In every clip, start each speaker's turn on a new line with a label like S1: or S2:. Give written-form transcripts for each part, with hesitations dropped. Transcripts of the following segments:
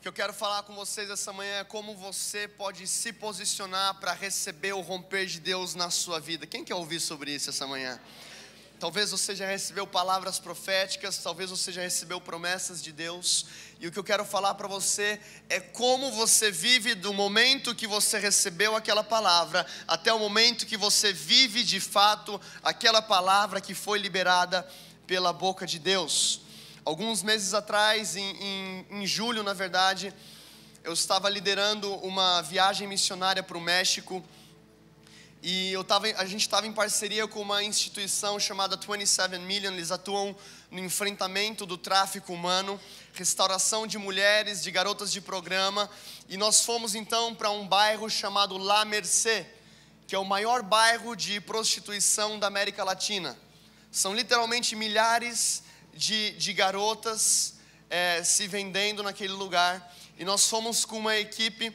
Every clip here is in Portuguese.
S1: que eu quero falar com vocês essa manhã é como você pode se posicionar para receber o romper de Deus na sua vida. Quem quer ouvir sobre isso essa manhã? Talvez você já recebeu palavras proféticas, talvez você já recebeu promessas de Deus. E o que eu quero falar para você é como você vive do momento que você recebeu aquela palavra até o momento que você vive de fato aquela palavra que foi liberada pela boca de Deus. Alguns meses atrás, em julho na verdade, eu estava liderando uma viagem missionária para o México. E a gente estava em parceria com uma instituição chamada 27 Million. Eles atuam no enfrentamento do tráfico humano, restauração de mulheres, de garotas de programa. E nós fomos então para um bairro chamado La Merced, que é o maior bairro de prostituição da América Latina. São literalmente milhares de garotas se vendendo naquele lugar. E nós fomos com uma equipe,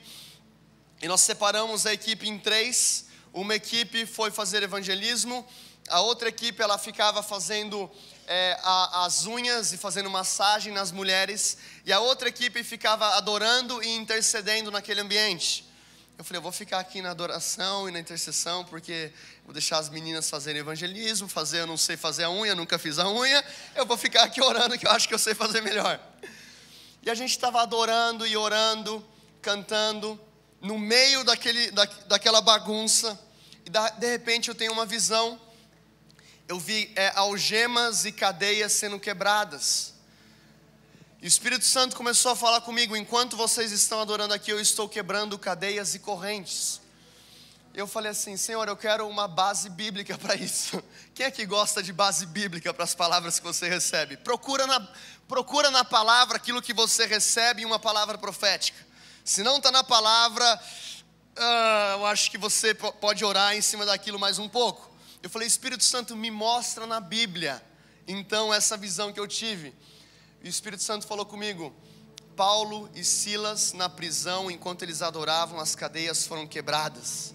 S1: e nós separamos a equipe em três. Uma equipe foi fazer evangelismo, a outra equipe ela ficava fazendo as unhas e fazendo massagem nas mulheres, e a outra equipe ficava adorando e intercedendo naquele ambiente. Eu falei, eu vou ficar aqui na adoração e na intercessão, porque vou deixar as meninas fazerem evangelismo, eu não sei fazer a unha, nunca fiz a unha, eu vou ficar aqui orando, que eu acho que eu sei fazer melhor. E a gente estava adorando e orando, cantando, no meio daquela bagunça, e de repente eu tenho uma visão. Eu vi algemas e cadeias sendo quebradas, e o Espírito Santo começou a falar comigo: enquanto vocês estão adorando aqui, eu estou quebrando cadeias e correntes. Eu falei assim, Senhor, eu quero uma base bíblica para isso. Quem é que gosta de base bíblica para as palavras que você recebe? Procura na palavra aquilo que você recebe em uma palavra profética. Se não está na palavra, eu acho que você pode orar em cima daquilo mais um pouco. Eu falei, Espírito Santo, me mostra na Bíblia então essa visão que eu tive. E o Espírito Santo falou comigo: Paulo e Silas na prisão, enquanto eles adoravam, as cadeias foram quebradas.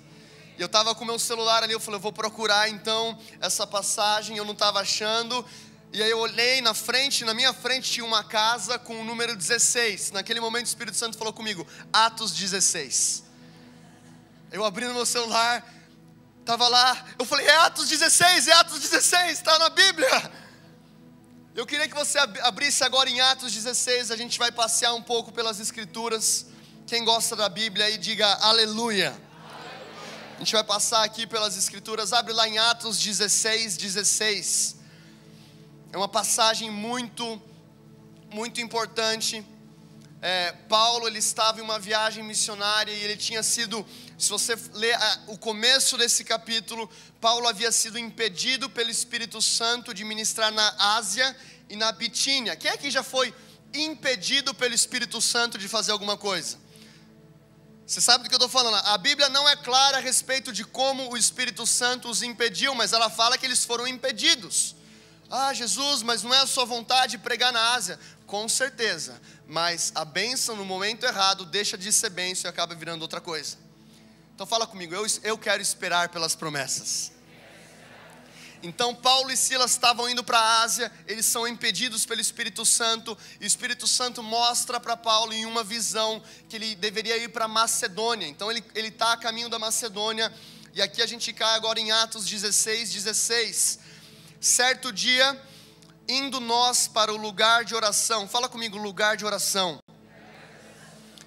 S1: E eu estava com o meu celular ali, eu falei, eu vou procurar então essa passagem, eu não estava achando. E aí eu olhei na minha frente tinha uma casa com o número 16. Naquele momento o Espírito Santo falou comigo, Atos 16. Eu abri no meu celular, estava lá, eu falei, é Atos 16, está na Bíblia. Eu queria que você abrisse agora em Atos 16, a gente vai passear um pouco pelas Escrituras. Quem gosta da Bíblia aí, diga aleluia. A gente vai passar aqui pelas Escrituras, abre lá em Atos 16, 16. É uma passagem muito, muito importante. Paulo, ele estava em uma viagem missionária e ele tinha sido, se você ler o começo desse capítulo, Paulo havia sido impedido pelo Espírito Santo de ministrar na Ásia e na Bitínia. Quem aqui já foi impedido pelo Espírito Santo de fazer alguma coisa? Você sabe do que eu estou falando? A Bíblia não é clara a respeito de como o Espírito Santo os impediu, mas ela fala que eles foram impedidos. Ah, Jesus, mas não é a sua vontade pregar na Ásia? Com certeza, mas a bênção no momento errado deixa de ser bênção e acaba virando outra coisa. Então fala comigo, eu quero esperar pelas promessas. Então Paulo e Silas estavam indo para a Ásia, eles são impedidos pelo Espírito Santo, e o Espírito Santo mostra para Paulo em uma visão que ele deveria ir para Macedônia. Então ele está a caminho da Macedônia, e aqui a gente cai agora em Atos 16, 16. Certo dia, indo nós para o lugar de oração, fala comigo, lugar de oração.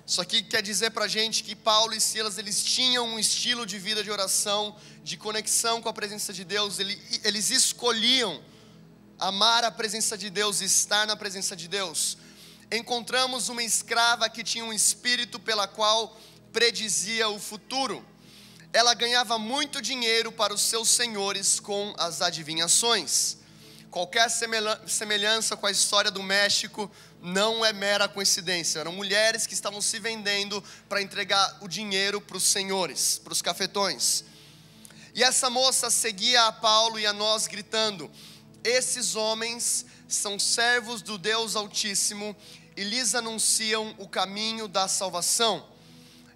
S1: Isso aqui quer dizer para a gente que Paulo e Silas, eles tinham um estilo de vida de oração, de conexão com a presença de Deus. Eles escolhiam amar a presença de Deus, estar na presença de Deus. Encontramos uma escrava que tinha um espírito pela qual predizia o futuro. Ela ganhava muito dinheiro para os seus senhores com as adivinhações. Qualquer semelhança com a história do México não é mera coincidência. Eram mulheres que estavam se vendendo para entregar o dinheiro para os senhores, para os cafetões. E essa moça seguia a Paulo e a nós gritando: esses homens são servos do Deus Altíssimo e lhes anunciam o caminho da salvação.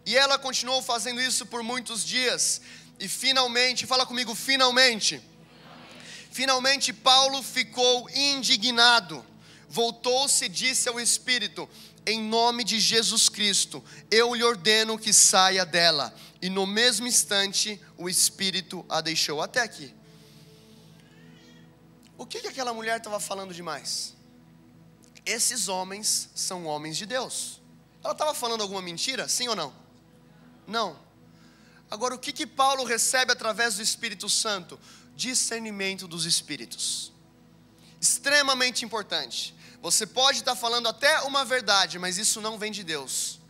S1: E ela continuou fazendo isso por muitos dias. E finalmente, fala comigo, finalmente Paulo ficou indignado. voltou-se e disse ao espírito: em nome de Jesus Cristo, eu lhe ordeno que saia dela. E no mesmo instante, o espírito a deixou. Até aqui. O que aquela mulher estava falando demais? Esses homens são homens de Deus. Ela estava falando alguma mentira? Sim ou não? Não. Agora, o que Paulo recebe através do Espírito Santo? Discernimento dos espíritos. Extremamente importante. Você pode estar falando até uma verdade, mas isso não vem de Deus.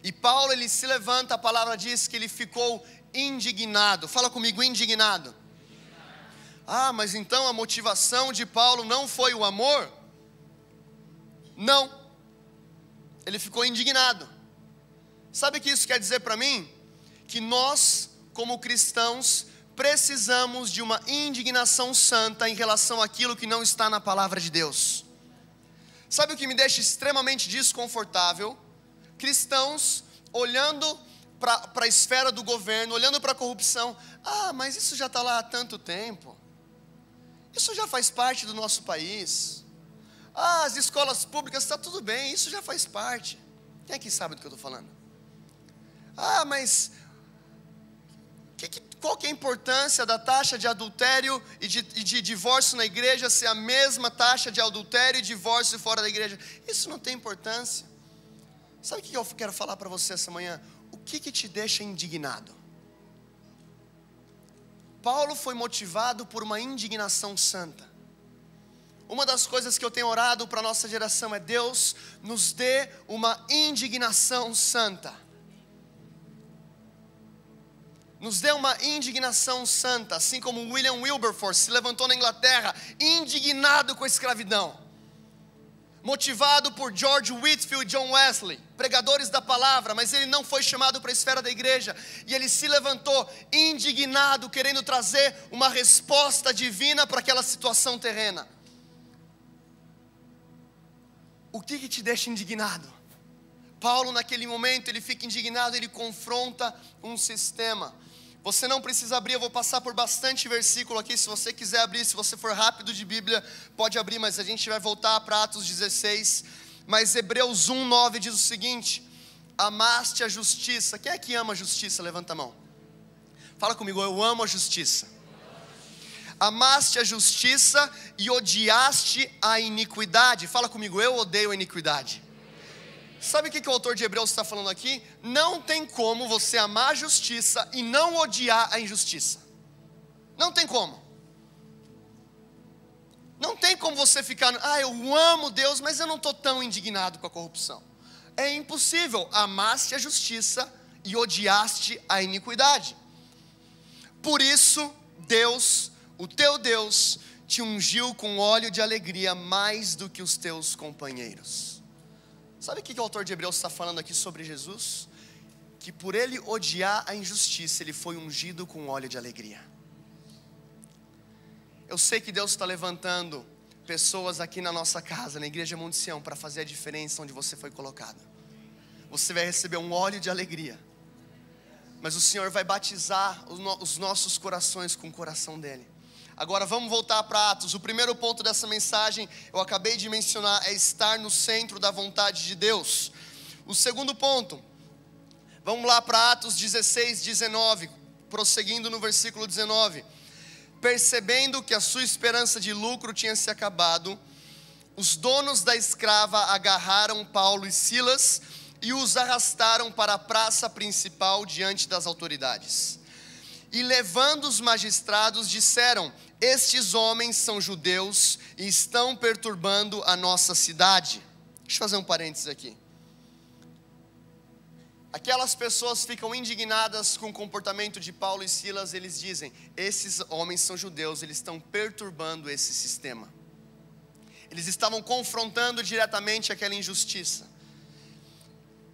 S1: E Paulo, ele se levanta, a palavra diz que ele ficou indignado. Fala comigo, indignado. Ah, mas então a motivação de Paulo não foi o amor? Não. Ele ficou indignado. Sabe o que isso quer dizer para mim? Que nós, como cristãos, precisamos de uma indignação santa em relação àquilo que não está na palavra de Deus. Sabe o que me deixa extremamente desconfortável? Cristãos olhando para a esfera do governo, olhando para a corrupção. Ah, mas isso já está lá há tanto tempo. Isso já faz parte do nosso país. Ah, as escolas públicas, está tudo bem, isso já faz parte. Quem aqui sabe do que eu estou falando? Ah, mas qual que é a importância da taxa de adultério e de divórcio na igreja ser a mesma taxa de adultério e divórcio fora da igreja? Isso não tem importância. Sabe o que eu quero falar para você essa manhã? O que te deixa indignado? Paulo foi motivado por uma indignação santa. Uma das coisas que eu tenho orado para a nossa geração é: Deus nos dê uma indignação santa. Nos dê uma indignação santa, assim como William Wilberforce se levantou na Inglaterra, indignado com a escravidão. Motivado por George Whitefield e John Wesley, pregadores da palavra, mas ele não foi chamado para a esfera da igreja. E ele se levantou indignado, querendo trazer uma resposta divina para aquela situação terrena. O que te deixa indignado? Paulo, naquele momento, ele fica indignado, ele confronta um sistema. Você não precisa abrir, eu vou passar por bastante versículo aqui. Se você quiser abrir, se você for rápido de Bíblia, pode abrir, mas a gente vai voltar para Atos 16. Mas Hebreus 1:9 diz o seguinte: amaste a justiça. Quem é que ama a justiça? Levanta a mão. Fala comigo, eu amo a justiça. Amaste a justiça e odiaste a iniquidade. Fala comigo, eu odeio a iniquidade. Sabe o que o autor de Hebreus está falando aqui? Não tem como você amar a justiça e não odiar a injustiça. Não tem como. Não tem como você ficar, eu amo Deus, mas eu não estou tão indignado com a corrupção. É impossível. Amaste a justiça e odiaste a iniquidade. Por isso, Deus, o teu Deus, te ungiu com óleo de alegria mais do que os teus companheiros. Sabe o que o autor de Hebreus está falando aqui sobre Jesus? Que por ele odiar a injustiça, ele foi ungido com óleo de alegria. Eu sei que Deus está levantando pessoas aqui na nossa casa, na Igreja Monte Sião, para fazer a diferença onde você foi colocado. Você vai receber um óleo de alegria, mas o Senhor vai batizar os nossos corações com o coração dele. Agora vamos voltar para Atos. O primeiro ponto dessa mensagem, eu acabei de mencionar, é estar no centro da vontade de Deus. O segundo ponto, vamos lá para Atos 16, 19, prosseguindo no versículo 19. Percebendo que a sua esperança de lucro tinha se acabado, os donos da escrava agarraram Paulo e Silas e os arrastaram para a praça principal diante das autoridades. E levando os magistrados, disseram: estes homens são judeus e estão perturbando a nossa cidade. Deixa eu fazer um parênteses aqui. Aquelas pessoas ficam indignadas com o comportamento de Paulo e Silas. Eles dizem: esses homens são judeus, eles estão perturbando esse sistema. Eles estavam confrontando diretamente aquela injustiça.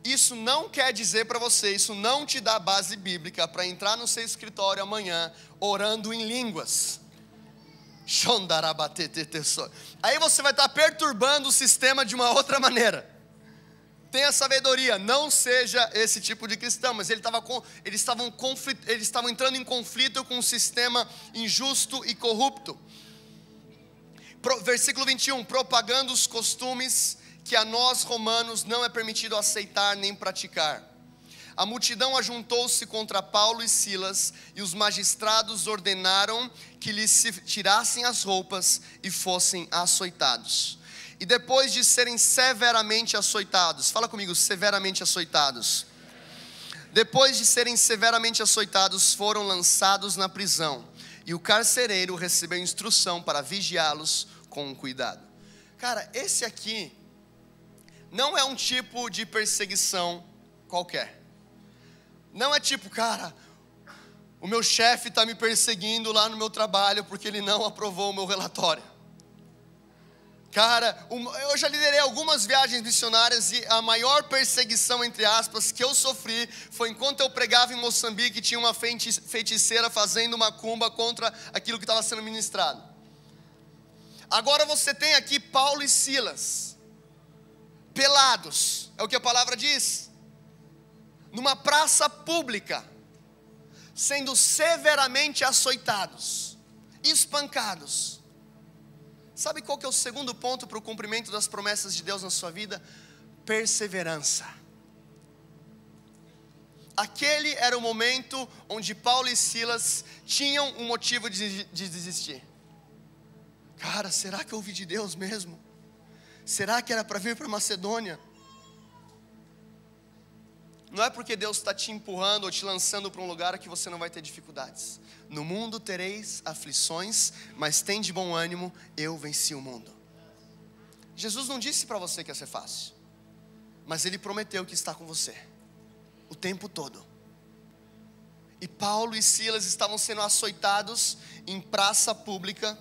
S1: Isso não quer dizer para você, isso não te dá base bíblica para entrar no seu escritório amanhã orando em línguas. Aí você vai estar perturbando o sistema de uma outra maneira. Tenha sabedoria, não seja esse tipo de cristão. Mas eles estavam entrando em conflito com um sistema injusto e corrupto. Versículo 21, propagando os costumes que a nós romanos não é permitido aceitar nem praticar. A multidão ajuntou-se contra Paulo e Silas, e os magistrados ordenaram que lhes tirassem as roupas e fossem açoitados. E depois de serem severamente açoitados, fala comigo, severamente açoitados. Depois de serem severamente açoitados, foram lançados na prisão, e o carcereiro recebeu instrução para vigiá-los com cuidado. Cara, esse aqui não é um tipo de perseguição qualquer. Não é tipo, cara, o meu chefe está me perseguindo lá no meu trabalho porque ele não aprovou o meu relatório. Cara, eu já liderei algumas viagens missionárias e a maior perseguição, entre aspas, que eu sofri foi enquanto eu pregava em Moçambique, tinha uma feiticeira fazendo macumba contra aquilo que estava sendo ministrado. Agora você tem aqui Paulo e Silas, pelados, é o que a palavra diz, numa praça pública, sendo severamente açoitados, espancados. Sabe qual que é o segundo ponto para o cumprimento das promessas de Deus na sua vida? Perseverança. Aquele era o momento onde Paulo e Silas tinham um motivo de desistir. Cara, será que eu ouvi de Deus mesmo? Será que era para vir para Macedônia? Não é porque Deus está te empurrando ou te lançando para um lugar que você não vai ter dificuldades. No mundo tereis aflições, mas tem de bom ânimo, eu venci o mundo. Jesus não disse para você que ia ser fácil, mas Ele prometeu que está com você, o tempo todo. E Paulo e Silas estavam sendo açoitados em praça pública.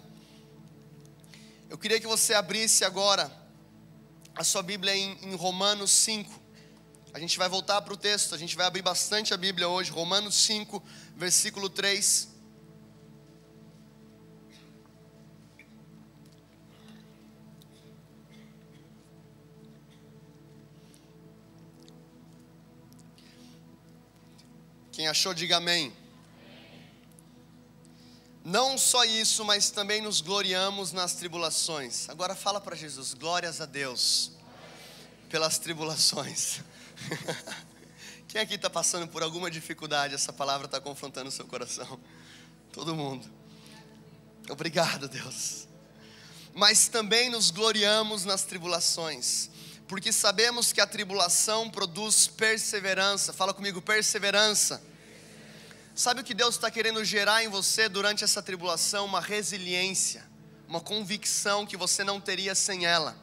S1: Eu queria que você abrisse agora a sua Bíblia em Romanos 5. A gente vai voltar para o texto, a gente vai abrir bastante a Bíblia hoje. Romanos 5, versículo 3. Quem achou, diga amém. Não só isso, mas também nos gloriamos nas tribulações. Agora fala para Jesus, glórias a Deus pelas tribulações. Quem aqui está passando por alguma dificuldade? Essa palavra está confrontando o seu coração. Todo mundo. Obrigado, Deus. Mas também nos gloriamos nas tribulações, porque sabemos que a tribulação produz perseverança. Fala comigo, perseverança. Sabe o que Deus está querendo gerar em você durante essa tribulação? Uma resiliência, uma convicção que você não teria sem ela.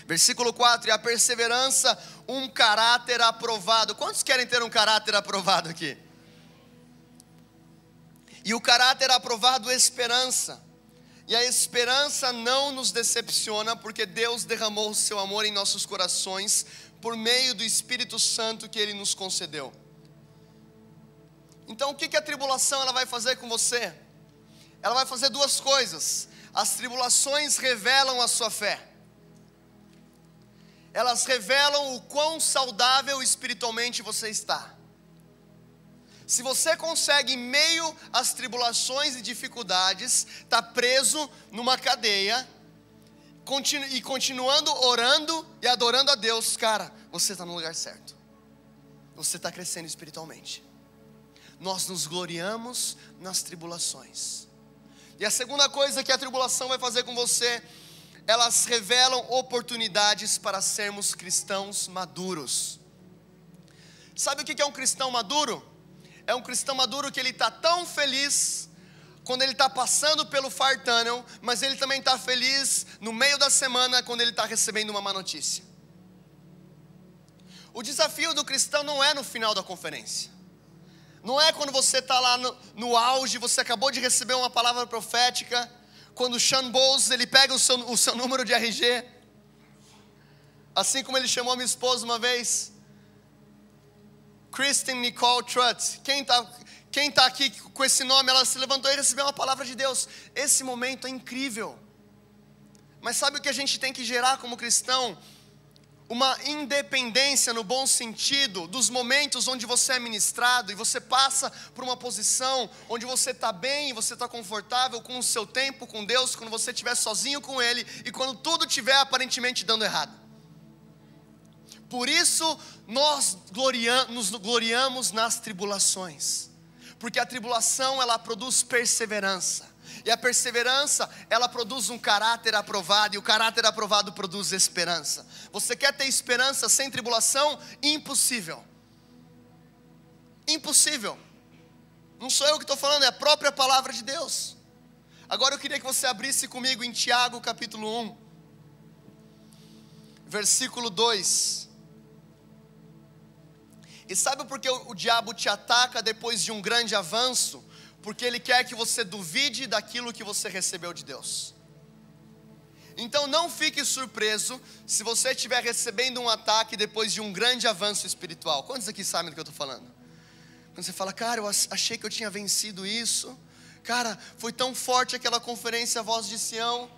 S1: Versículo 4, e a perseverança, um caráter aprovado. Quantos querem ter um caráter aprovado aqui? E o caráter aprovado, esperança. E a esperança não nos decepciona, porque Deus derramou o seu amor em nossos corações, por meio do Espírito Santo que Ele nos concedeu. Então o que a tribulação ela vai fazer com você? Ela vai fazer duas coisas. As tribulações revelam a sua fé. Elas revelam o quão saudável espiritualmente você está. Se você consegue, em meio às tribulações e dificuldades, estar preso numa cadeia, e continuando orando e adorando a Deus, cara, você está no lugar certo. Você está crescendo espiritualmente. Nós nos gloriamos nas tribulações. E a segunda coisa que a tribulação vai fazer com você, elas revelam oportunidades para sermos cristãos maduros. Sabe o que é um cristão maduro? É um cristão maduro que ele está tão feliz quando ele está passando pelo Fire Tunnel, mas ele também está feliz no meio da semana quando ele está recebendo uma má notícia. O desafio do cristão não é no final da conferência. Não é quando você está lá no auge, você acabou de receber uma palavra profética. Quando o Sean Bowles, ele pega o seu número de RG, assim como ele chamou a minha esposa uma vez, Kristen Nicole Trutt. Quem tá aqui com esse nome? Ela se levantou e recebeu uma palavra de Deus. Esse momento é incrível. Mas sabe o que a gente tem que gerar como cristão? uma independência no bom sentido dos momentos onde você é ministrado e você passa por uma posição onde você está bem, você está confortável com o seu tempo com Deus, quando você estiver sozinho com Ele e quando tudo estiver aparentemente dando errado. Por isso nós nos gloriamos nas tribulações, porque a tribulação ela produz perseverança. E a perseverança, ela produz um caráter aprovado, e o caráter aprovado produz esperança. Você quer ter esperança sem tribulação? Impossível. Impossível. Não sou eu que estou falando, é a própria palavra de Deus. Agora eu queria que você abrisse comigo em Tiago capítulo 1, versículo 2. E sabe por que o diabo te ataca depois de um grande avanço? Porque ele quer que você duvide daquilo que você recebeu de Deus. Então não fique surpreso se você estiver recebendo um ataque depois de um grande avanço espiritual. Quantos aqui sabem do que eu estou falando? Quando você fala, cara, eu achei que eu tinha vencido isso. Cara, foi tão forte aquela conferência Voz de Sião.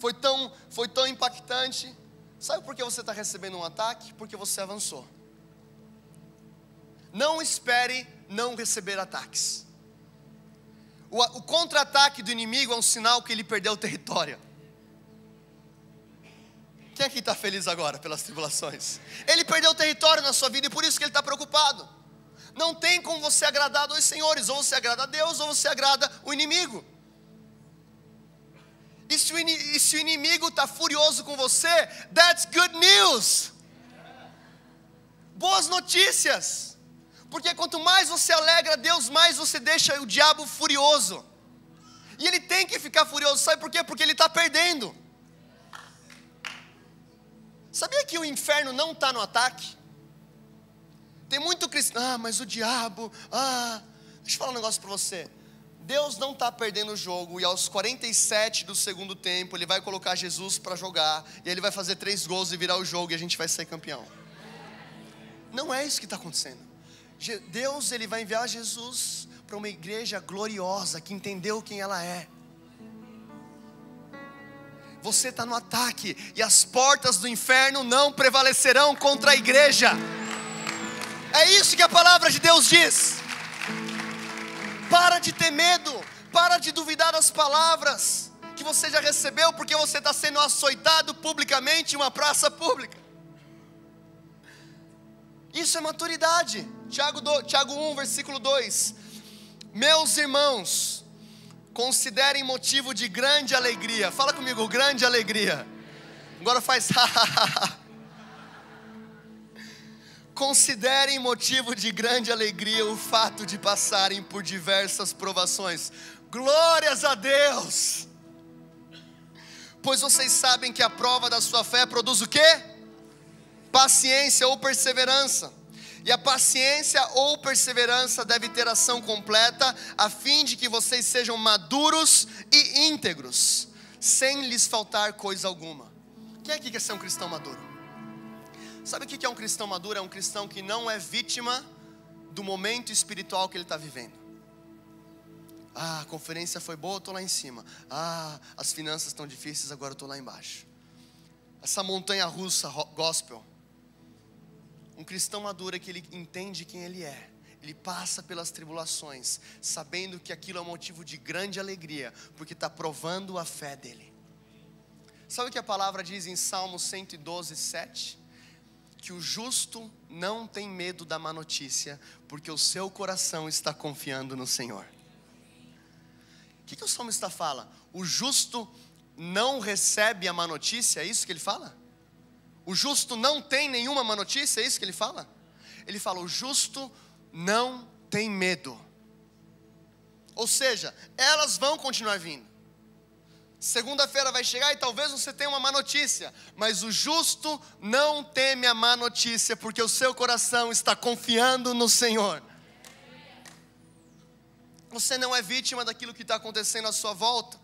S1: Foi tão impactante. Sabe por que você está recebendo um ataque? Porque você avançou. Não espere não receber ataques. O contra-ataque do inimigo é um sinal que ele perdeu o território. Quem aqui está feliz agora pelas tribulações? Ele perdeu o território na sua vida e por isso que ele está preocupado. Não tem como você agradar dois senhores, ou você agrada a Deus ou você agrada o inimigo. E se o inimigo está furioso com você, that's good news. Boas notícias. Porque quanto mais você alegra a Deus, mais você deixa o diabo furioso. E ele tem que ficar furioso, sabe por quê? Porque ele está perdendo. Sabia que o inferno não está no ataque? Tem muito cristão, mas o diabo, deixa eu falar um negócio para você. Deus não está perdendo o jogo e aos 47 do segundo tempo, Ele vai colocar Jesus para jogar. E Ele vai fazer 3 gols e virar o jogo e a gente vai ser campeão. Não é isso que está acontecendo. Deus ele vai enviar Jesus para uma igreja gloriosa que entendeu quem ela é. Você está no ataque e as portas do inferno não prevalecerão contra a igreja. É isso que a palavra de Deus diz. Para de ter medo, para de duvidar das palavras que você já recebeu, porque você está sendo açoitado publicamente em uma praça pública. Isso é maturidade. Tiago 1, versículo 2. Meus irmãos, considerem motivo de grande alegria. Fala comigo, grande alegria. Agora faz Considerem motivo de grande alegria o fato de passarem por diversas provações. Glórias a Deus! Pois vocês sabem que a prova da sua fé produz o quê? Paciência ou perseverança. E a paciência ou perseverança deve ter ação completa, a fim de que vocês sejam maduros e íntegros, sem lhes faltar coisa alguma. Quem aqui quer ser um cristão maduro? Sabe o que é um cristão maduro? É um cristão que não é vítima do momento espiritual que ele está vivendo. A conferência foi boa, eu estou lá em cima. As finanças estão difíceis, agora eu estou lá embaixo. Essa montanha russa gospel. Um cristão maduro é que ele entende quem ele é. Ele passa pelas tribulações, sabendo que aquilo é um motivo de grande alegria, porque está provando a fé dele. Sabe o que a palavra diz em Salmo 112, 7? Que o justo não tem medo da má notícia, porque o seu coração está confiando no Senhor. O que o salmista fala? O justo não recebe a má notícia, é isso que ele fala? O justo não tem nenhuma má notícia, é isso que ele fala? Ele fala, o justo não tem medo. Ou seja, elas vão continuar vindo. Segunda-feira vai chegar e talvez você tenha uma má notícia, mas o justo não teme a má notícia, porque o seu coração está confiando no Senhor. Você não é vítima daquilo que está acontecendo à sua volta.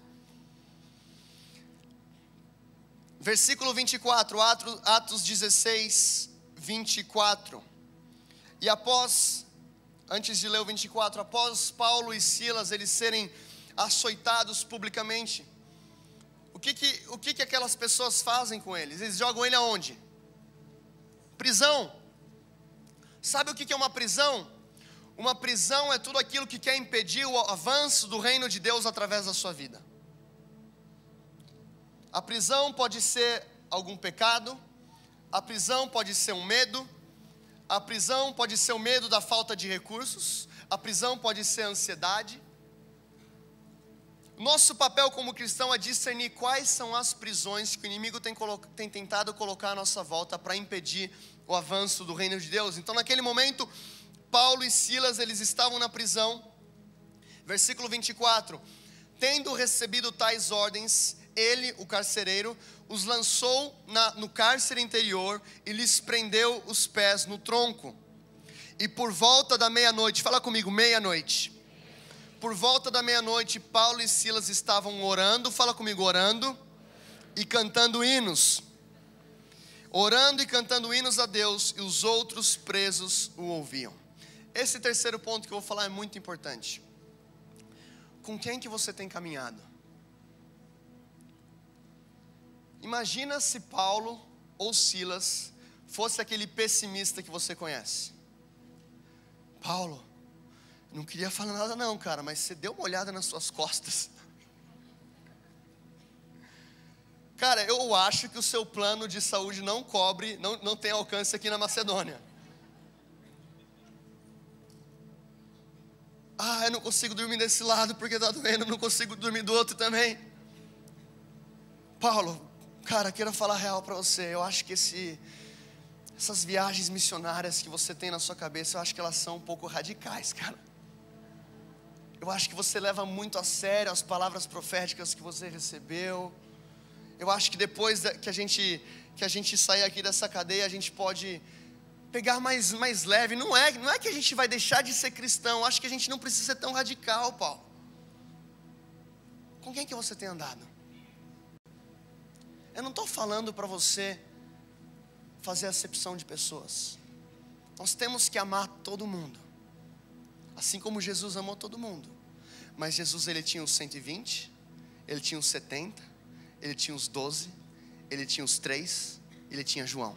S1: Versículo 24, Atos 16, 24. E antes de ler o 24, após Paulo e Silas eles serem açoitados publicamente, o que aquelas pessoas fazem com eles? Eles jogam ele aonde? Prisão. Sabe o que é uma prisão? Uma prisão é tudo aquilo que quer impedir o avanço do reino de Deus através da sua vida. A prisão pode ser algum pecado, a prisão pode ser um medo, a prisão pode ser o medo da falta de recursos, a prisão pode ser a ansiedade. Nosso papel como cristão é discernir quais são as prisões que o inimigo tem tentado colocar à nossa volta para impedir o avanço do reino de Deus. Então, naquele momento, Paulo e Silas, eles estavam na prisão. Versículo 24: tendo recebido tais ordens, ele, o carcereiro, os lançou no cárcere interior e lhes prendeu os pés no tronco. E por volta da meia-noite, fala comigo, meia-noite. Por volta da meia-noite, Paulo e Silas estavam orando, fala comigo, orando e cantando hinos. Orando e cantando hinos a Deus, e os outros presos o ouviam. Esse terceiro ponto que eu vou falar é muito importante. Com quem que você tem caminhado? Imagina se Paulo ou Silas fosse aquele pessimista que você conhece. Paulo, não queria falar nada não, cara, mas você deu uma olhada nas suas costas. Cara, eu acho que o seu plano de saúde não cobre, não tem alcance aqui na Macedônia. Eu não consigo dormir desse lado porque está doendo, não consigo dormir do outro também. Paulo, cara, quero falar real para você. Eu acho que essas viagens missionárias que você tem na sua cabeça, eu acho que elas são um pouco radicais, cara. Eu acho que você leva muito a sério as palavras proféticas que você recebeu. Eu acho que depois que a gente sair aqui dessa cadeia, a gente pode pegar mais leve. Não é que a gente vai deixar de ser cristão. Eu acho que a gente não precisa ser tão radical, Paulo. Com quem que você tem andado? Eu não estou falando para você fazer acepção de pessoas. Nós temos que amar todo mundo, assim como Jesus amou todo mundo. Mas Jesus, ele tinha os 120, ele tinha os 70, ele tinha os 12, ele tinha os 3, ele tinha João.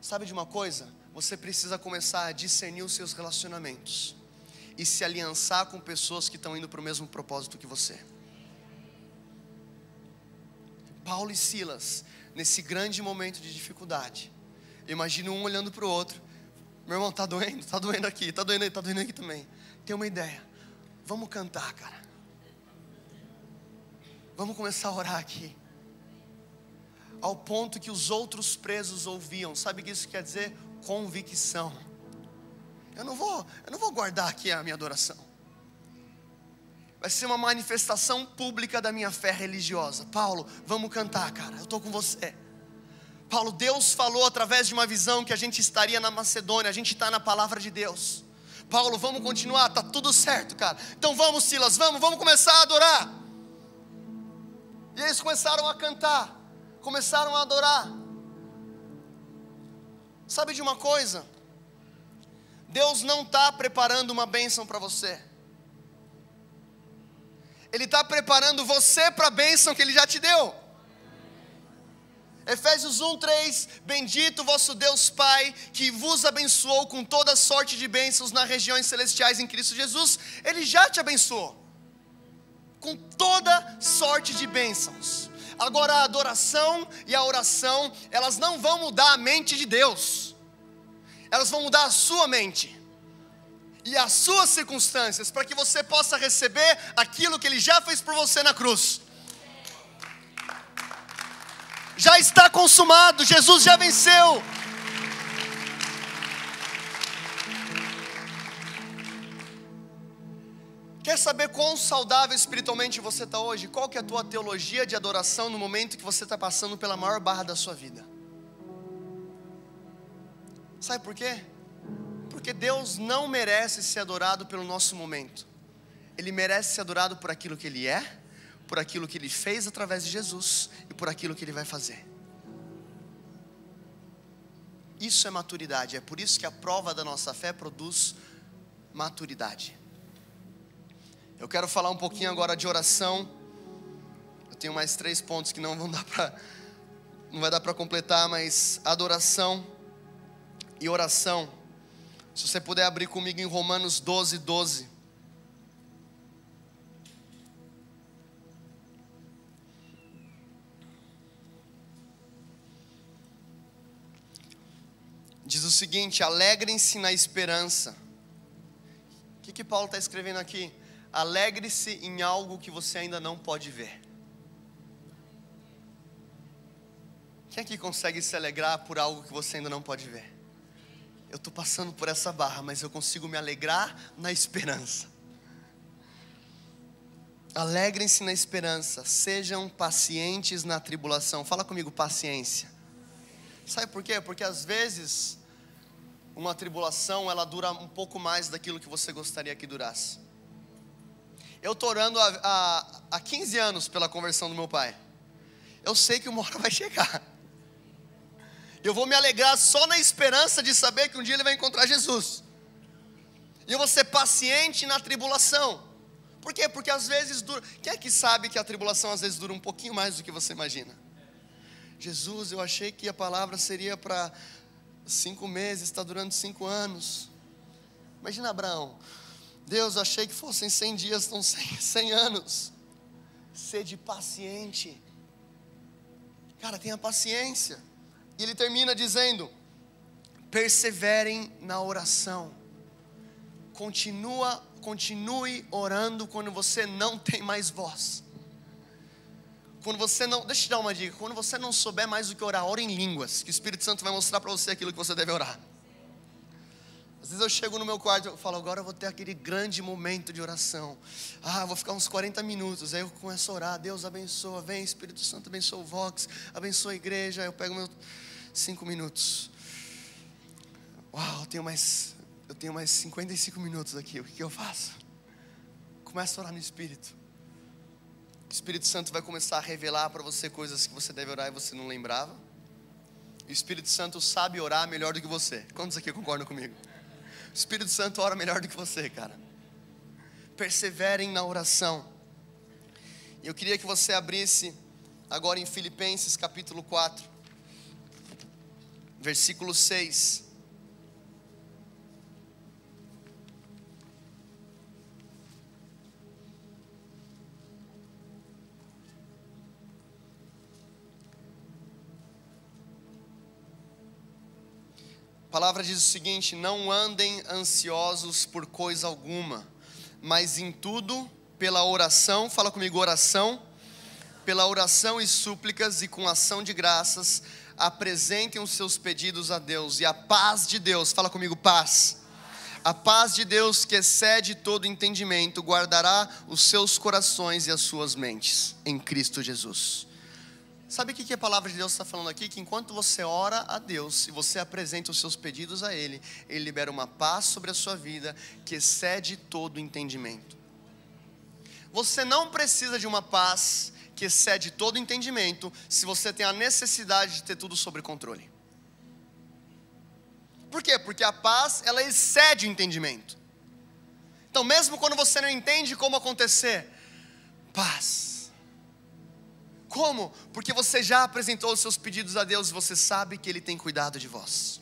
S1: Sabe de uma coisa? Você precisa começar a discernir os seus relacionamentos e se aliançar com pessoas que estão indo para o mesmo propósito que você. Paulo e Silas, nesse grande momento de dificuldade, imagina um olhando para o outro. Meu irmão, tá doendo aqui, tá doendo aqui também. Tem uma ideia, vamos cantar, cara. Vamos começar a orar aqui. Ao ponto que os outros presos ouviam. Sabe o que isso quer dizer? Convicção. Eu não vou guardar aqui a minha adoração. Vai ser uma manifestação pública da minha fé religiosa. Paulo, vamos cantar, cara, eu estou com você. Paulo, Deus falou através de uma visão que a gente estaria na Macedônia. A gente está na palavra de Deus. Paulo, vamos continuar, tá tudo certo, cara. Então vamos, Silas, vamos começar a adorar. E eles começaram a cantar, começaram a adorar. Sabe de uma coisa? Deus não está preparando uma bênção para você. Ele está preparando você para a bênção que Ele já te deu. Efésios 1:3, bendito vosso Deus Pai, que vos abençoou com toda sorte de bênçãos nas regiões celestiais em Cristo Jesus. Ele já te abençoou com toda sorte de bênçãos. Agora a adoração e a oração, elas não vão mudar a mente de Deus. Elas vão mudar a sua mente e as suas circunstâncias, para que você possa receber aquilo que Ele já fez por você na cruz. Já está consumado, Jesus já venceu. Quer saber quão saudável espiritualmente você está hoje? Qual que é a tua teologia de adoração no momento que você está passando pela maior barra da sua vida? Sabe por quê? Porque Deus não merece ser adorado pelo nosso momento. Ele merece ser adorado por aquilo que Ele é, por aquilo que Ele fez através de Jesus e por aquilo que Ele vai fazer. Isso é maturidade. É por isso que a prova da nossa fé produz maturidade. Eu quero falar um pouquinho agora de oração. Eu tenho mais 3 pontos que não vão dar para não vai dar para completar, mas adoração e oração. Se você puder abrir comigo em Romanos 12, 12. Diz o seguinte: alegrem-se na esperança. O que Paulo está escrevendo aqui? Alegre-se em algo que você ainda não pode ver. Quem aqui consegue se alegrar por algo que você ainda não pode ver? Eu estou passando por essa barra, mas eu consigo me alegrar na esperança. Alegrem-se na esperança, sejam pacientes na tribulação. Fala comigo, paciência. Sabe por quê? Porque às vezes uma tribulação, ela dura um pouco mais daquilo que você gostaria que durasse. Eu estou orando há 15 anos pela conversão do meu pai. Eu sei que uma hora vai chegar. Eu vou me alegrar só na esperança de saber que um dia ele vai encontrar Jesus. E eu vou ser paciente na tribulação. Por quê? Porque às vezes dura. Quem é que sabe que a tribulação às vezes dura um pouquinho mais do que você imagina? Jesus, eu achei que a palavra seria para 5 meses, está durando 5 anos. Imagina Abraão. Deus, eu achei que fossem 100 dias, estão 100 anos. Sede paciente. Cara, tenha paciência. E ele termina dizendo: perseverem na oração. Continue orando quando você não tem mais voz. Quando você não, deixa eu te dar uma dica, quando você não souber mais o que orar, ora em línguas, que o Espírito Santo vai mostrar para você aquilo que você deve orar. Às vezes eu chego no meu quarto e falo, agora eu vou ter aquele grande momento de oração. Vou ficar uns 40 minutos, aí eu começo a orar, Deus abençoa, vem Espírito Santo, abençoa o Vox, abençoa a igreja, aí eu pego meus 5 minutos. Eu tenho mais 55 minutos aqui, o que eu faço? Começo a orar no Espírito. O Espírito Santo vai começar a revelar para você coisas que você deve orar e você não lembrava. E o Espírito Santo sabe orar melhor do que você. Quantos aqui concordam comigo? O Espírito Santo ora melhor do que você, cara. Perseverem na oração. E eu queria que você abrisse agora em Filipenses capítulo 4, versículo 6. A palavra diz o seguinte: não andem ansiosos por coisa alguma, mas em tudo, pela oração, fala comigo, oração, pela oração e súplicas e com ação de graças, apresentem os seus pedidos a Deus, e a paz de Deus, fala comigo, paz. A paz de Deus, que excede todo entendimento, guardará os seus corações e as suas mentes, em Cristo Jesus. Sabe o que a palavra de Deus está falando aqui? Que enquanto você ora a Deus e você apresenta os seus pedidos a Ele, Ele libera uma paz sobre a sua vida que excede todo entendimento. Você não precisa de uma paz que excede todo entendimento se você tem a necessidade de ter tudo sob controle. Por quê? Porque a paz, ela excede o entendimento. Então mesmo quando você não entende como acontecer, paz. Como? Porque você já apresentou os seus pedidos a Deus e você sabe que Ele tem cuidado de vós.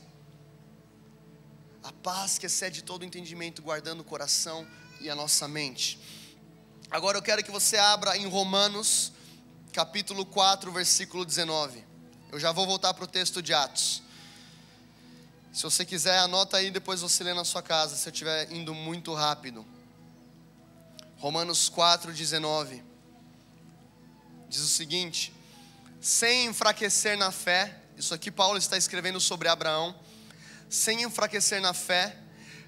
S1: A paz que excede todo entendimento, guardando o coração e a nossa mente. Agora eu quero que você abra em Romanos, capítulo 4, versículo 19. Eu já vou voltar para o texto de Atos. Se você quiser, anota aí, depois você lê na sua casa, se eu estiver indo muito rápido. Romanos 4, 19. Diz o seguinte: sem enfraquecer na fé, isso aqui Paulo está escrevendo sobre Abraão, sem enfraquecer na fé,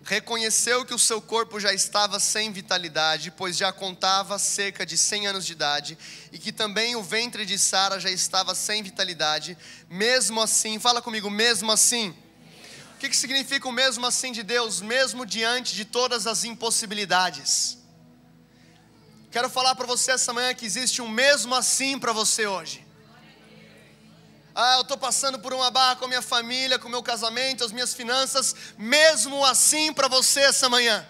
S1: reconheceu que o seu corpo já estava sem vitalidade, pois já contava cerca de 100 anos de idade, e que também o ventre de Sara já estava sem vitalidade. Mesmo assim, fala comigo, mesmo assim. O que significa o mesmo assim de Deus? Mesmo diante de todas as impossibilidades. Quero falar para você essa manhã que existe um mesmo assim para você hoje. Eu estou passando por uma barra com a minha família, com o meu casamento, as minhas finanças. Mesmo assim para você essa manhã.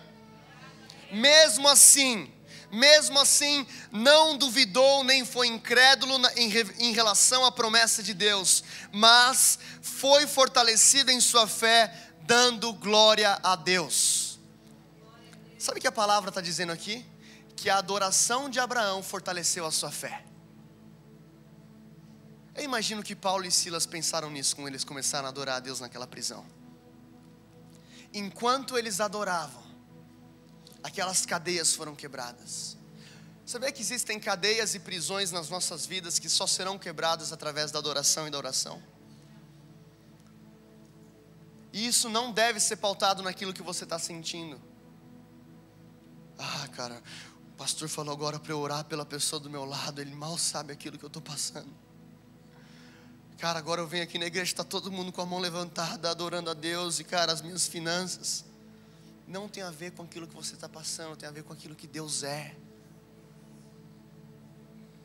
S1: Mesmo assim. mesmo assim não duvidou nem foi incrédulo em relação à promessa de Deus, mas foi fortalecido em sua fé, dando glória a Deus. Sabe o que a palavra está dizendo aqui? Que a adoração de Abraão fortaleceu a sua fé. Eu imagino que Paulo e Silas pensaram nisso quando eles começaram a adorar a Deus naquela prisão. Enquanto eles adoravam, aquelas cadeias foram quebradas. Sabia que existem cadeias e prisões nas nossas vidas que só serão quebradas através da adoração e da oração? E isso não deve ser pautado naquilo que você está sentindo. Ah, cara, o pastor falou agora para eu orar pela pessoa do meu lado, ele mal sabe aquilo que eu estou passando. Cara, agora eu venho aqui na igreja, está todo mundo com a mão levantada, adorando a Deus, e cara, as minhas finanças. Não tem a ver com aquilo que você está passando, tem a ver com aquilo que Deus é.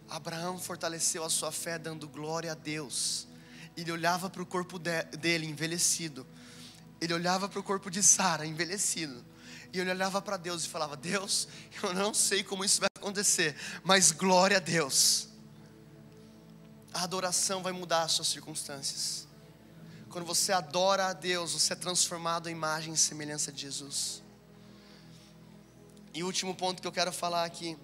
S1: Abraão fortaleceu a sua fé dando glória a Deus. Ele olhava para o corpo dele envelhecido. Ele olhava para o corpo de Sara envelhecido. E ele olhava para Deus e falava: Deus, eu não sei como isso vai acontecer, mas glória a Deus. A adoração vai mudar as suas circunstâncias. Quando você adora a Deus, você é transformado à imagem e semelhança de Jesus. E o último ponto que eu quero falar aqui,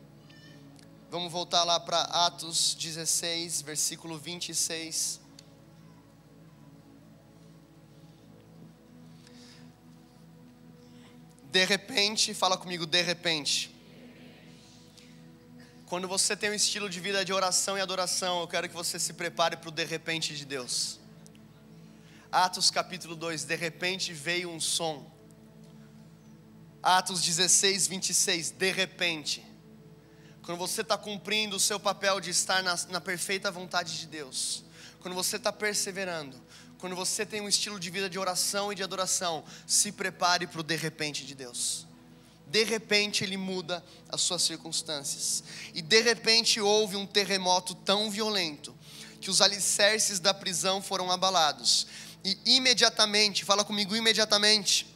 S1: vamos voltar lá para Atos 16, versículo 26. De repente, fala comigo, de repente. Quando você tem um estilo de vida de oração e adoração, eu quero que você se prepare para o de repente de Deus. Atos capítulo 2, de repente veio um som. Atos 16, 26, de repente. Quando você está cumprindo o seu papel de estar na perfeita vontade de Deus. Quando você está perseverando. Quando você tem um estilo de vida de oração e de adoração, se prepare para o de repente de Deus. De repente Ele muda as suas circunstâncias. E de repente houve um terremoto tão violento que os alicerces da prisão foram abalados. E imediatamente, fala comigo, imediatamente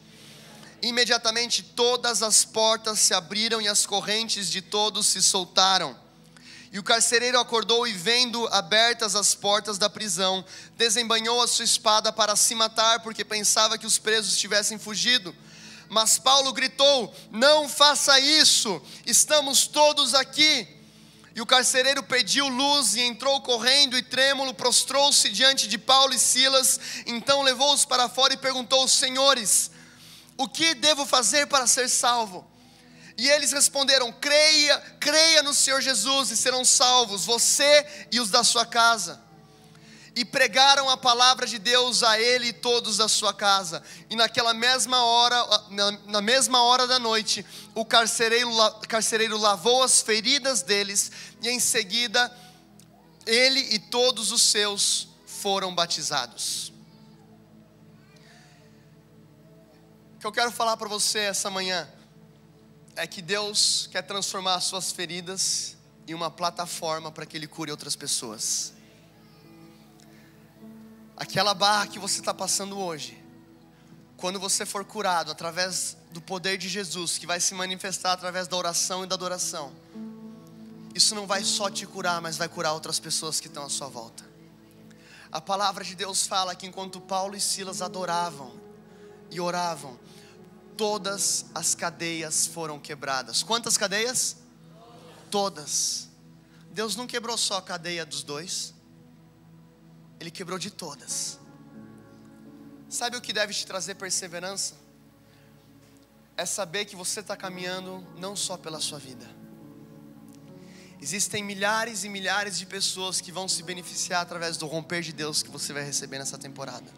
S1: todas as portas se abriram e as correntes de todos se soltaram. E o carcereiro acordou e, vendo abertas as portas da prisão, desembainhou a sua espada para se matar, porque pensava que os presos tivessem fugido. Mas Paulo gritou: não faça isso, estamos todos aqui. E o carcereiro pediu luz e entrou correndo e trêmulo, prostrou-se diante de Paulo e Silas. Então levou-os para fora e perguntou: senhores, o que devo fazer para ser salvo? E eles responderam: creia no Senhor Jesus e serão salvos, você e os da sua casa. E pregaram a palavra de Deus a ele e todos da sua casa. E naquela mesma hora, na mesma hora da noite, o carcereiro lavou as feridas deles, e em seguida ele e todos os seus foram batizados. O que eu quero falar para você essa manhã é que Deus quer transformar as suas feridas em uma plataforma para que Ele cure outras pessoas. Aquela barra que você está passando hoje, quando você for curado através do poder de Jesus, que vai se manifestar através da oração e da adoração, isso não vai só te curar, mas vai curar outras pessoas que estão à sua volta. A palavra de Deus fala que enquanto Paulo e Silas adoravam e oravam, todas as cadeias foram quebradas. Quantas cadeias? Todas. Deus não quebrou só a cadeia dos dois, Ele quebrou de todas. Sabe o que deve te trazer perseverança? É saber que você está caminhando não só pela sua vida. Existem milhares e milhares de pessoas que vão se beneficiar através do romper de Deus que você vai receber nessa temporada.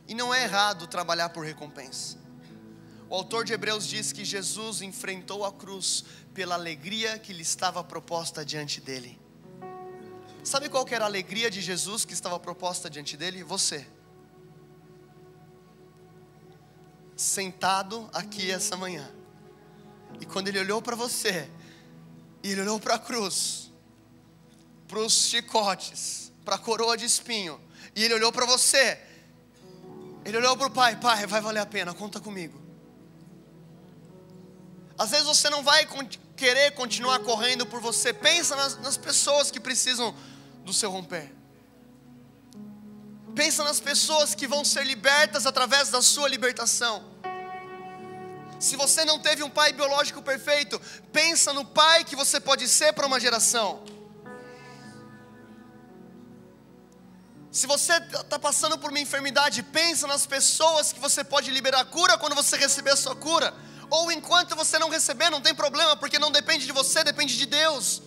S1: E não é errado trabalhar por recompensa. O autor de Hebreus diz que Jesus enfrentou a cruz pela alegria que lhe estava proposta diante dele. Sabe qual que era a alegria de Jesus que estava proposta diante dele? Você. Sentado aqui essa manhã. E quando Ele olhou para você, e Ele olhou para a cruz, para os chicotes, para a coroa de espinho, e Ele olhou para você, Ele olhou para o Pai: Pai, vai valer a pena, conta comigo. Às vezes você não vai querer continuar correndo por você. Pensa nas pessoas que precisam do seu romper. Pensa nas pessoas que vão ser libertas através da sua libertação. Se você não teve um pai biológico perfeito, pensa no pai que você pode ser para uma geração. Se você está passando por uma enfermidade, pensa nas pessoas que você pode liberar cura quando você receber a sua cura. Ou enquanto você não receber, não tem problema, porque não depende de você, depende de Deus.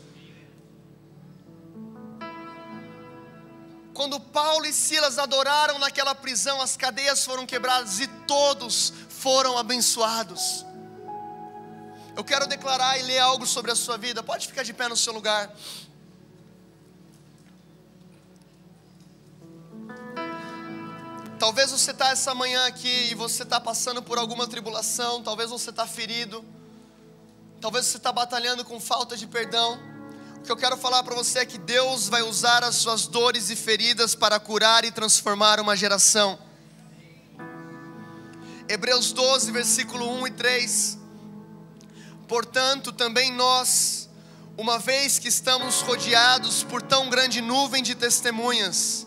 S1: Quando Paulo e Silas adoraram naquela prisão, as cadeias foram quebradas e todos foram abençoados. Eu quero declarar e ler algo sobre a sua vida. Pode ficar de pé no seu lugar. Talvez você está essa manhã aqui e você está passando por alguma tribulação. Talvez você está ferido. Talvez você está batalhando com falta de perdão. O que eu quero falar para você é que Deus vai usar as suas dores e feridas para curar e transformar uma geração. Hebreus 12, versículo 1 e 3. Portanto, também nós, uma vez que estamos rodeados por tão grande nuvem de testemunhas,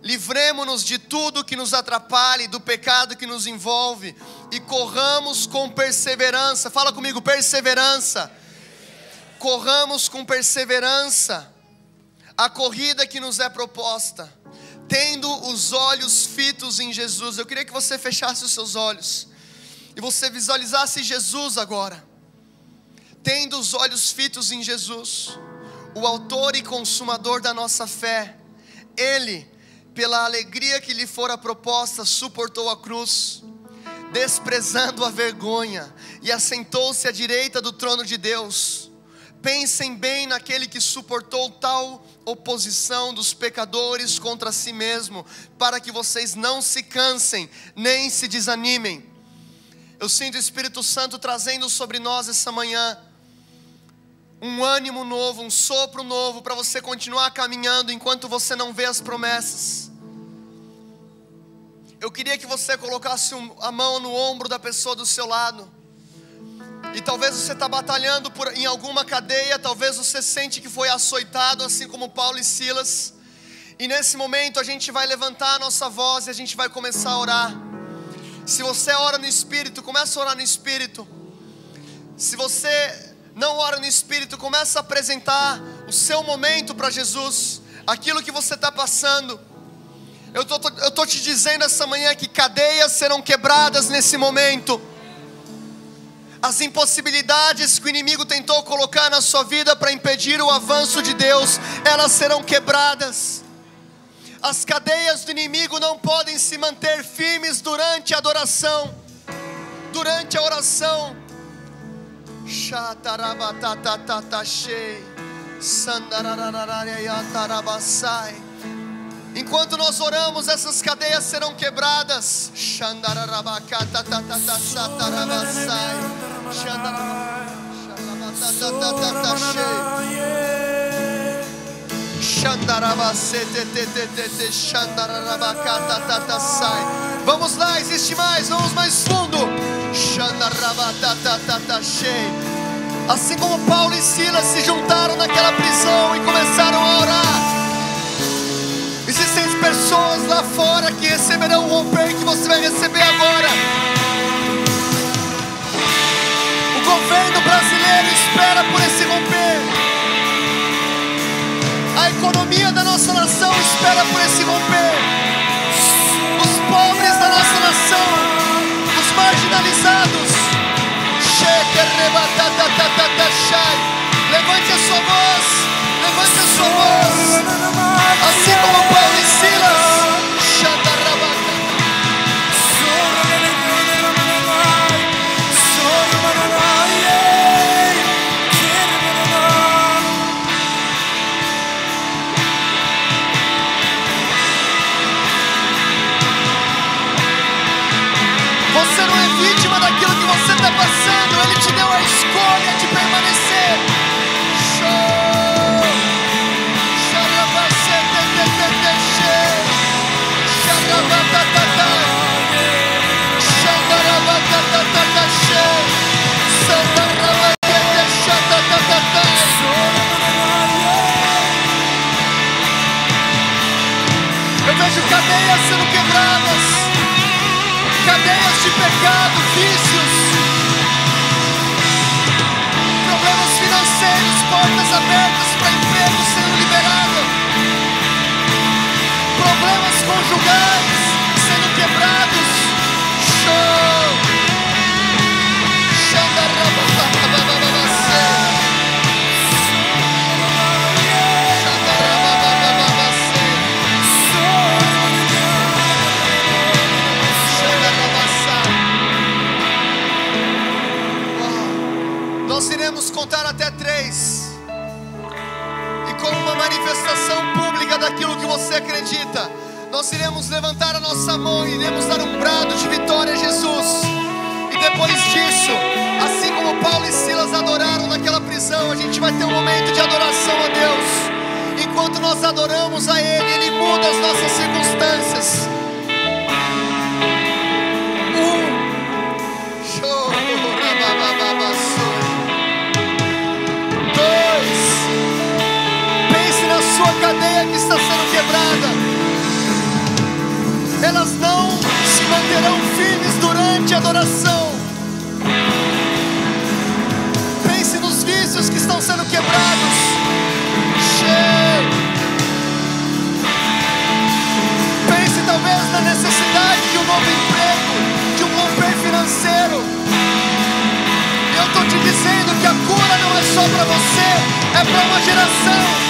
S1: livremo-nos de tudo que nos atrapalhe, do pecado que nos envolve, e corramos com perseverança. Fala comigo, perseverança. Corramos com perseverança a corrida que nos é proposta, tendo os olhos fitos em Jesus. Eu queria que você fechasse os seus olhos e você visualizasse Jesus agora. Tendo os olhos fitos em Jesus, o autor e consumador da nossa fé. Ele, pela alegria que lhe fora proposta, suportou a cruz, desprezando a vergonha, e assentou-se à direita do trono de Deus. Pensem bem naquele que suportou tal oposição dos pecadores contra si mesmo, para que vocês não se cansem, nem se desanimem. Eu sinto o Espírito Santo trazendo sobre nós essa manhã um ânimo novo, um sopro novo, para você continuar caminhando enquanto você não vê as promessas. Eu queria que você colocasse a mão no ombro da pessoa do seu lado. E talvez você está batalhando em alguma cadeia, talvez você sente que foi açoitado, assim como Paulo e Silas. E nesse momento a gente vai levantar a nossa voz e a gente vai começar a orar. Se você ora no Espírito, começa a orar no Espírito. Se você não ora no Espírito, começa a apresentar o seu momento para Jesus, aquilo que você está passando. Eu estou te dizendo essa manhã que cadeias serão quebradas nesse momento. As impossibilidades que o inimigo tentou colocar na sua vida para impedir o avanço de Deus, elas serão quebradas. As cadeias do inimigo não podem se manter firmes durante a adoração, durante a oração. Enquanto nós oramos, essas cadeias serão quebradas. Vamos lá, existe mais, vamos mais fundo. Assim como Paulo e Silas se juntaram naquela prisão e começaram a orar, existem pessoas lá fora que receberão o romper que você vai receber agora. O governo brasileiro espera por esse romper. A economia da nossa nação espera por esse romper. Os pobres da nossa nação, os marginalizados. Levante a sua voz, levante a sua voz. Assim como Paulo e Silas. Você não é vítima daquilo que você está passando. Ele te deu a escolha de permanecer. Santa quebradas, cadeias de pecado, vícios, problemas financeiros, portas abertas para emprego sendo liberado, problemas conjugais sendo quebrados. Show! Nós iremos contar até 3, e como uma manifestação pública daquilo que você acredita, nós iremos levantar a nossa mão e iremos dar um brado de vitória a Jesus. E depois disso, assim como Paulo e Silas adoraram naquela prisão, a gente vai ter um momento de adoração a Deus. Enquanto nós adoramos a Ele, Ele muda as nossas circunstâncias. Show! 2, pense na sua cadeia que está sendo quebrada. Elas não se manterão firmes durante a adoração. Pense nos vícios que estão sendo quebrados. Pense talvez na necessidade de um novo emprego, de um romper financeiro. Eu estou te dizendo que a cura não é só para você, é para uma geração.